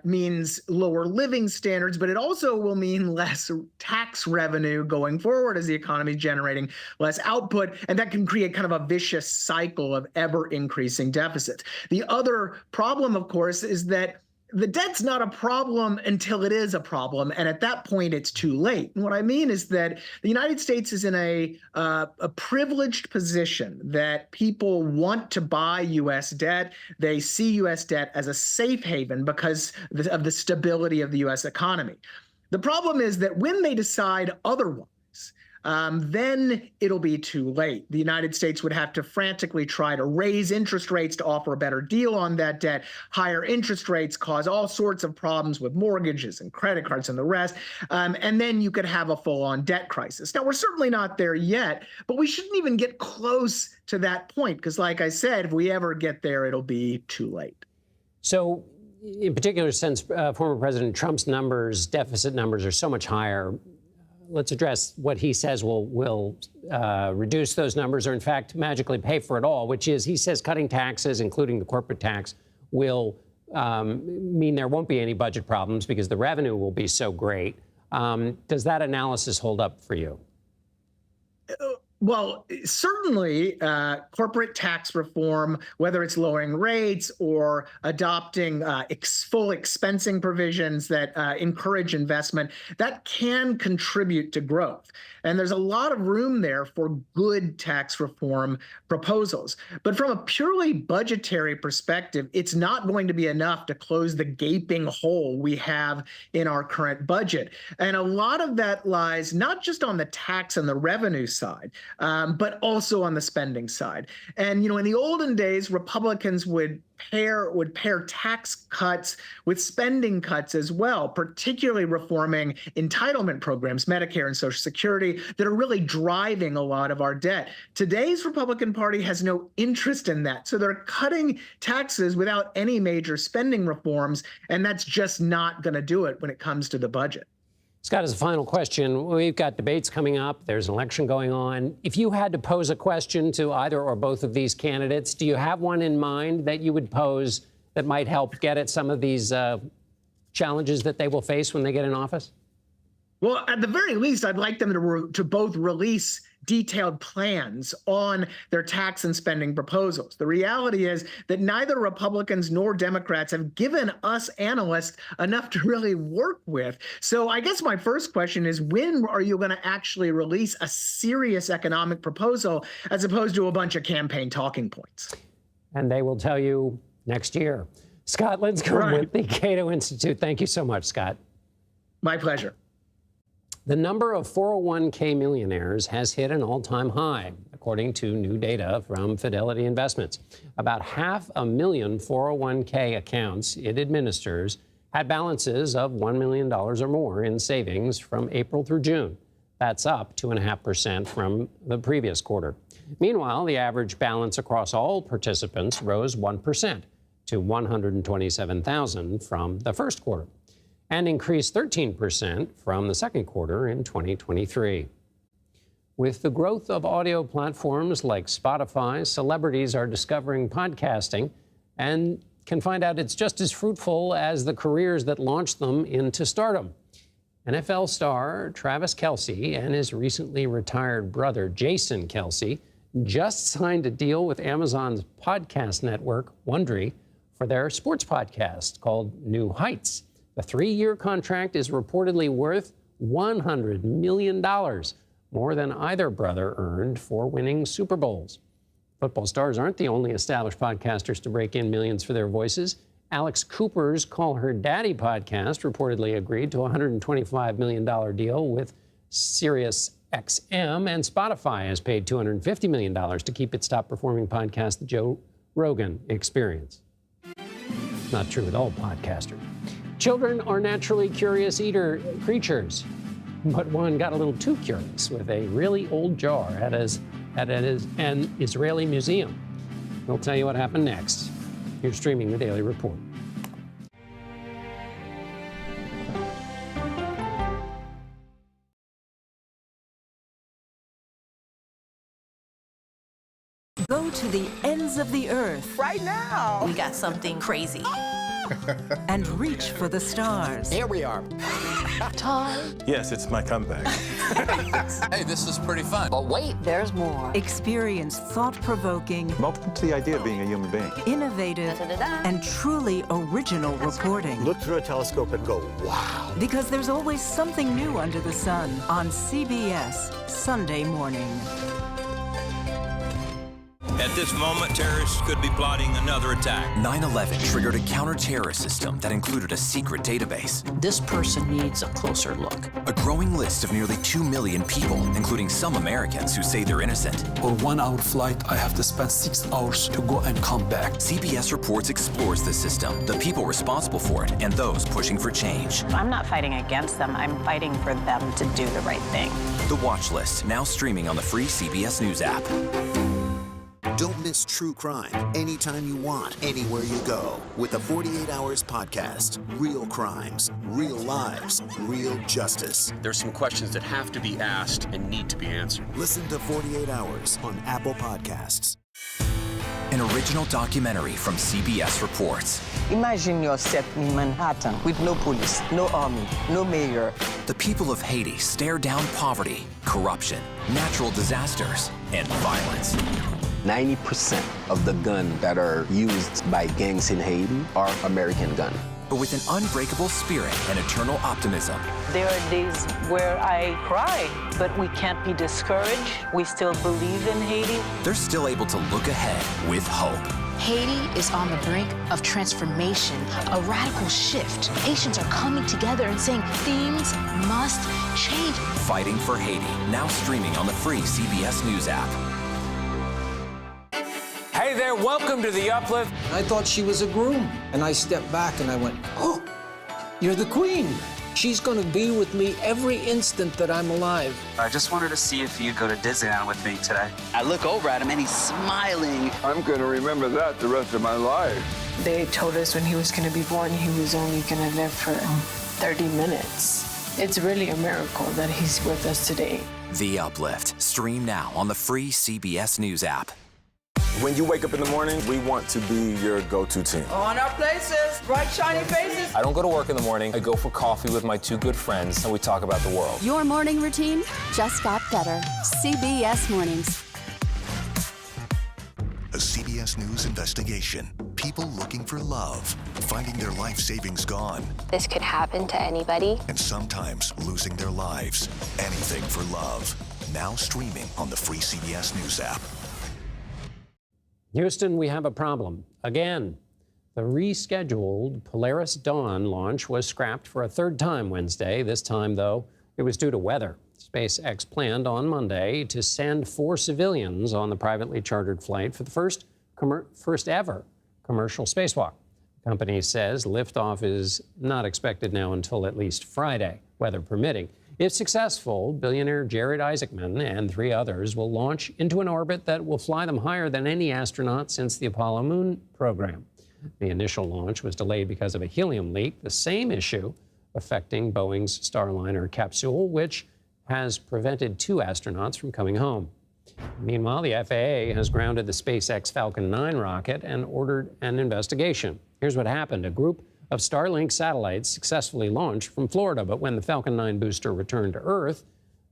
means lower living standards, but it also will mean less tax revenue going forward as the economy is generating less output, and that can create kind of a vicious cycle of ever increasing deficits. The other problem, of course, is that the debt's not a problem until it is a problem, and at that point, it's too late. And what I mean is that the United States is in a privileged position that people want to buy U.S. debt. They see U.S. debt as a safe haven because of the stability of the U.S. economy. The problem is that when they decide otherwise, then it'll be too late. The United States would have to frantically try to raise interest rates to offer a better deal on that debt. Higher interest rates cause all sorts of problems with mortgages and credit cards and the rest. And then you could have a full-on debt crisis. Now, we're certainly not there yet, but we shouldn't even get close to that point because, like I said, if we ever get there, it'll be too late.
So, in particular, since former President Trump's deficit numbers are so much higher, let's address what he says will reduce those numbers or, in fact, magically pay for it all, which is he says cutting taxes, including the corporate tax, will mean there won't be any budget problems because the revenue will be so great. Does that analysis hold up for you?
Well, certainly corporate tax reform, whether it's lowering rates or adopting full expensing provisions that encourage investment, that can contribute to growth. And there's a lot of room there for good tax reform proposals. But from a purely budgetary perspective, it's not going to be enough to close the gaping hole we have in our current budget. And a lot of that lies not just on the tax and the revenue side, but also on the spending side. And, in the olden days, Republicans would pair tax cuts with spending cuts as well, particularly reforming entitlement programs, Medicare and Social Security, that are really driving a lot of our debt. Today's Republican Party has no interest in that. So they're cutting taxes without any major spending reforms, and that's just not going to do it when it comes to the budget.
Scott, as a final question, we've got debates coming up. There's an election going on. If you had to pose a question to either or both of these candidates, do you have one in mind that you would pose that might help get at some of these challenges that they will face when they get in office?
Well, at the very least, I'd like them to both release detailed plans on their tax and spending proposals. The reality is that neither Republicans nor Democrats have given us analysts enough to really work with. So I guess my first question is, when are you going to actually release a serious economic proposal as opposed to a bunch of campaign talking points?
And they will tell you next year. Scott Linscomb with the Cato Institute. Thank you so much, Scott.
My pleasure.
The number of 401k millionaires has hit an all-time high, according to new data from Fidelity Investments. About 500,000 401k accounts it administers had balances of $1 million or more in savings from April through June. That's up 2.5% from the previous quarter. Meanwhile, the average balance across all participants rose 1% to $127,000 from the first quarter, and increased 13% from the second quarter in 2023. With the growth of audio platforms like Spotify, celebrities are discovering podcasting and can find out it's just as fruitful as the careers that launched them into stardom. NFL star Travis Kelce and his recently retired brother, Jason Kelce, just signed a deal with Amazon's podcast network, Wondery, for their sports podcast called New Heights. The 3-year contract is reportedly worth $100 million, more than either brother earned for winning Super Bowls. Football stars aren't the only established podcasters to break in millions for their voices. Alex Cooper's Call Her Daddy podcast reportedly agreed to a $125 million deal with Sirius XM, and Spotify has paid $250 million to keep its top-performing podcast, The Joe Rogan Experience. Not true with all podcasters. Children are naturally curious creatures, but one got a little too curious with a really old jar at an Israeli museum. We'll tell you what happened next. You're streaming the Daily Report.
Go to the ends of the earth.
Right now.
We got something crazy. And reach for the stars.
Here we are.
Time.
Yes, it's my comeback.
Hey, this is pretty fun. But wait, there's more.
Experience thought-provoking.
I'm open to the idea of being a human being.
Innovative and truly original reporting.
Look through a telescope and go, wow.
Because there's always something new under the sun on CBS Sunday morning.
At this moment, terrorists could be plotting another attack.
9/11 triggered a counter-terrorist system that included a secret database.
This person needs a closer look.
A growing list of nearly 2 million people, including some Americans who say they're innocent.
For 1 hour flight, I have to spend 6 hours to go and come back.
CBS Reports explores the system, the people responsible for it, and those pushing for change.
I'm not fighting against them. I'm fighting for them to do the right thing.
The Watch List, now streaming on the free CBS News app.
Don't miss true crime anytime you want, anywhere you go. With the 48 Hours podcast. Real crimes, real lives, real justice.
There's some questions that have to be asked and need to be answered.
Listen to 48 Hours on Apple Podcasts.
An original documentary from CBS Reports.
Imagine yourself in Manhattan with no police, no army, no mayor.
The people of Haiti stare down poverty, corruption, natural disasters, and violence.
90% of the guns that are used by gangs in Haiti are American guns.
But with an unbreakable spirit and eternal optimism.
There are days where I cry, but we can't be discouraged. We still believe in Haiti.
They're still able to look ahead with hope.
Haiti is on the brink of transformation, a radical shift. Haitians are coming together and saying things must change.
Fighting for Haiti, now streaming on the free CBS News app.
Hey there, welcome to The Uplift.
I thought she was a groom, and I stepped back and I went, oh, you're the queen. She's going to be with me every instant that I'm alive.
I just wanted to see if you'd go to Disneyland with me today.
I look over at him and he's smiling.
I'm going to remember that the rest of my life.
They told us when he was going to be born, he was only going to live for 30 minutes. It's really a miracle that he's with us today.
The Uplift. Stream now on the free CBS News app.
When you wake up in the morning, we want to be your go-to team.
On our places, bright, shiny faces.
I don't go to work in the morning. I go for coffee with my 2 good friends, and we talk about the world.
Your morning routine just got better. CBS Mornings.
A CBS News investigation. People looking for love, finding their life savings gone.
This could happen to anybody.
And sometimes losing their lives. Anything for love. Now streaming on the free CBS News app.
Houston, we have a problem. Again, the rescheduled Polaris Dawn launch was scrapped for a 3rd time Wednesday. This time, though, it was due to weather. SpaceX planned on Monday to send 4 civilians on the privately chartered flight for the first ever commercial spacewalk. The company says liftoff is not expected now until at least Friday, weather permitting. If successful, billionaire Jared Isaacman and 3 others will launch into an orbit that will fly them higher than any astronaut since the Apollo moon program. The initial launch was delayed because of a helium leak, the same issue affecting Boeing's Starliner capsule, which has prevented 2 astronauts from coming home. Meanwhile, the FAA has grounded the SpaceX Falcon 9 rocket and ordered an investigation. Here's what happened. A group of Starlink satellites successfully launched from Florida. But when the Falcon 9 booster returned to Earth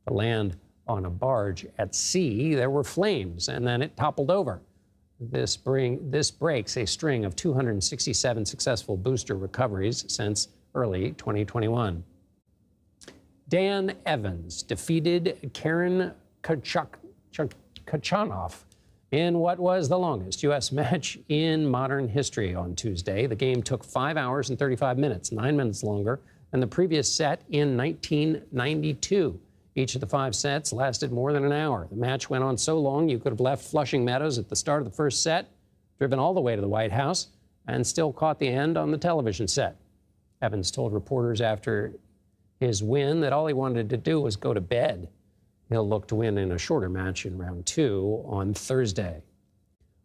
to land on a barge at sea, there were flames, and then it toppled over. This breaks a string of 267 successful booster recoveries since early 2021. Dan Evans defeated Karen Khachanov in what was the longest U.S. match in modern history on Tuesday. The game took 5 hours and 35 minutes, 9 minutes longer than the previous set in 1992. Each of the 5 sets lasted more than an hour. The match went on so long you could have left Flushing Meadows at the start of the first set, driven all the way to the White House, and still caught the end on the television set. Evans told reporters after his win that all he wanted to do was go to bed. He'll look to win in a shorter match in round 2 on Thursday.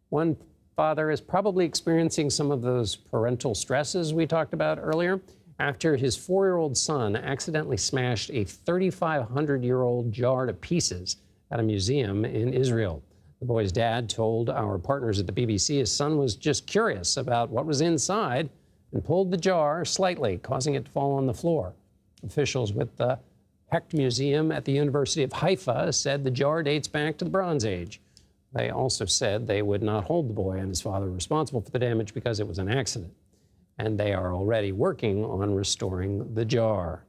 One father is probably experiencing some of those parental stresses we talked about earlier after his 4-year-old son accidentally smashed a 3,500-year-old jar to pieces at a museum in Israel. The boy's dad told our partners at the BBC his son was just curious about what was inside and pulled the jar slightly, causing it to fall on the floor. Officials with the Hecht Museum at the University of Haifa said the jar dates back to the Bronze Age. They also said they would not hold the boy and his father responsible for the damage because it was an accident. And they are already working on restoring the jar.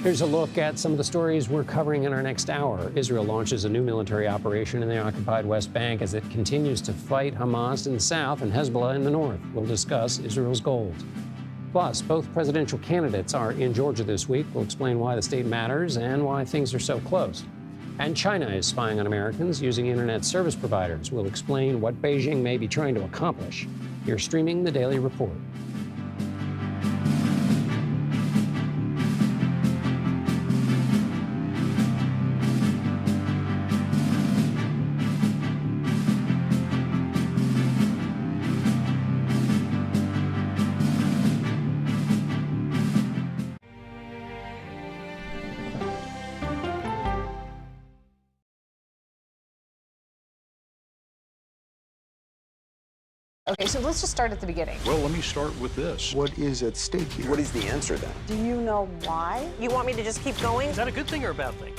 Here's a look at some of the stories we're covering in our next hour. Israel launches a new military operation in the occupied West Bank as it continues to fight Hamas in the south and Hezbollah in the north. We'll discuss Israel's goals. Plus, both presidential candidates are in Georgia this week. We'll explain why the state matters and why things are so close. And China is spying on Americans using internet service providers. We'll explain what Beijing may be trying to accomplish. You're streaming The Daily Report.
Okay, so let's just start at the beginning.
Well, let me start with this. What is at stake here?
What is the answer then?
Do you know why?
You want me to just keep going?
Is that a good thing or a bad thing?